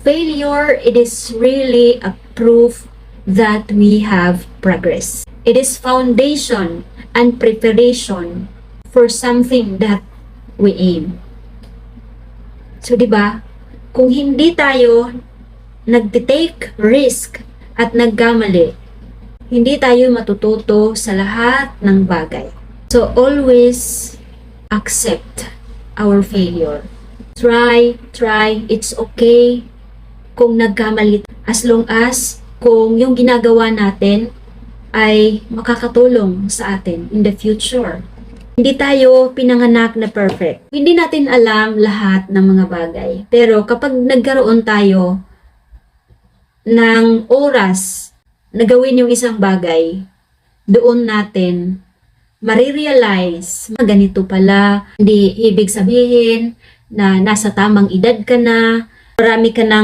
Failure, it is really a proof that we have progress. It is foundation and preparation for something that we aim. So, di ba? Kung hindi tayo nagtitake risk at nagkamali, hindi tayo matututo sa lahat ng bagay. So, always accept our failure. Try, it's okay kung nagkamali, as long as kung yung ginagawa natin ay makakatulong sa atin in the future. Hindi tayo pinanganak na perfect. Hindi natin alam lahat ng mga bagay. Pero kapag nagkaroon tayo ng oras na gawin yung isang bagay, doon natin marirealize, ganito pala, hindi ibig sabihin na nasa tamang edad ka na, marami ka ng